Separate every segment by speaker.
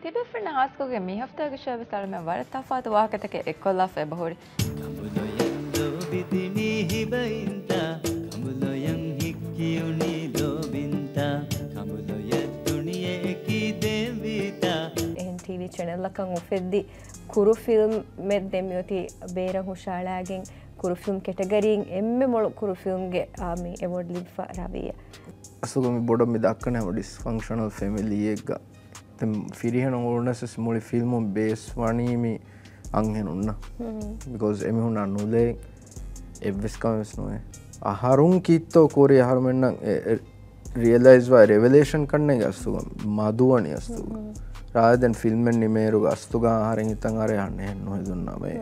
Speaker 1: තිබෙ friend හාස්කෝගේ මේ හෆ්තාගේ show විසාර මේ වර තෆාත වාකතක එක්කොල්ලා ෆේ බහුරි
Speaker 2: කඹුලොයන් ලෝබිදිනි හිබයින්තා කඹුලොයන් හික්කියුනි ලෝබින්තා කඹුලොය දුනියේ කි දෙවිතා
Speaker 3: එහෙන් ටීවී channel එකන් උෆෙද්දි කුරු ෆිල්ම් මෙත් දෙමියොති බේර හුෂාලාගෙන් කුරු ෆිල්ම් කැටගරියෙන් එම්මෙ මොළ කුරු ෆිල්ම් ගේ ආමි award ලිෆා රවිය
Speaker 4: අසුගමි බොඩ මි දක්කන හැම ඩිස්ෆන්ක්ෂනල් ෆැමිලි එක ෆිරිහන ඕනසස් මුලි ෆිල්ම් බේස් වනීමි අංහෙනුන්න because එමිහුන් අනුලේ එවස්කමස් නොවේ අහරුන් කීත්තෝ කෝරි අහරුමෙන්න්න රියලයිස්වා රෙවලේෂන් කන්නේ ගස්තුග මදුවනි අස්තුග රාදැන් ෆිල්ම්ෙන් නිමේරු අස්තුගා ආහරෙන් හිතන් අරය යන්න හෙන්නො දුන්නාමේ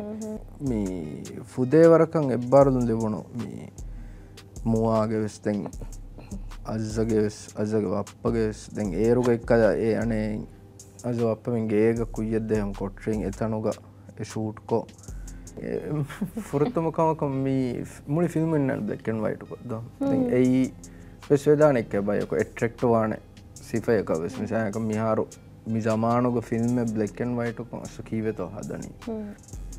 Speaker 4: මේ ෆුදේවරකං එබ්බාරදුන් දෙවුණු මේ මුවාගේ වෙස්තැන් අජගේ වප්පගේ දැන් ඒරුග එක්කද ඒ අනේ අජ වප්පෙන් ගේග කුයද්දයම් කොට්ටරින් එතනුග ෂූට්කෝ ෆුරත්තමකමක මේ මුලි ෆිල්ම්ෙන් බ්ලැක්කන් වයිටකොද එයි වෙස්වේදාන එක්ක බයක එට්‍රෙක්ටවාන සිෆයක වෙස් මිසායක මිහාරු මිසමානුග ෆිල්ම් බ්ලැක්කන් වයිටක අසු කීවෙතෝ හදනී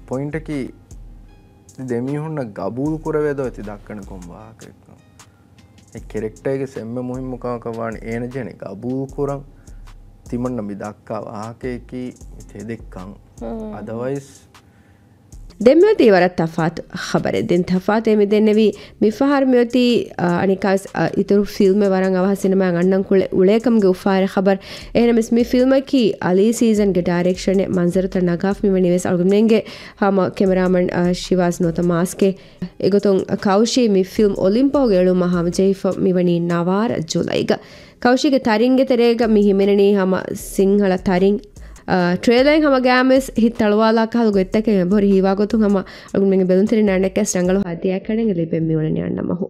Speaker 4: පොයින්ටකි දෙමිහුන්න ගබූල් කුරවේද ඇති දක්කන කොම්වාකෙක් කෙරෙක්ටයගේ සෙම්ම මුහිම්මකාකවාන ඒන ජනෙක අබූ කුරන් තිමන්න මිදක්කා වාකයකි තෙදෙක්කං අදවයිස්
Speaker 3: දෙම්යොති වරත් තෆාත් خبرෙන් තෆාත් එමෙ දෙන්නවි මිෆහර්මියොති අනිකාස් ඉතුරු ෆිල්ම් වරන් අවහසිනම අන්නන් කුල උලේකම්ගේ උෆාර خبر එහෙනමස් මේ ෆිල්ම් කි අලි සීසන් ගේ ඩයිරෙක්ෂන් මන්සරත නගාෆ් මිව නිවෙස් අල්ගුම්නෙන්ගේ හම කැමරාමන් ශිවාස් නොත මාස්කේ එගොතොන් කෞෂි මේ ෆිල්ම් ඔලිම්පෝ ගේලු මහම ජෙයිෆ මිවනි නවාර ජුලයිග කෞෂිගේ තරින්ගේ තරේග මිහිමෙනනී හම සිංහල තරින් ಟ್ರೇಲರ್ ಹಮ ಗ್ಯಾಮೆಸ್ ಹಿತ್ತಳವಾಲ ಕಾಲು ಗೊತ್ತಕ್ಕೆ ಬರಿ ಹಿವಾಗೊತ್ತು ಹಮ ಅಗುನ್ ಮೆಂಗೆ ಬೆಲುಂತಿರಿ ನಾಣಕ್ಕೆ ಸ್ಟಂಗಳು ಹಾದಿಯ ಕಣಂಗೆ ಲಿಪೆ ಮಿವಣನೆ ಅಣ್ಣಮಹು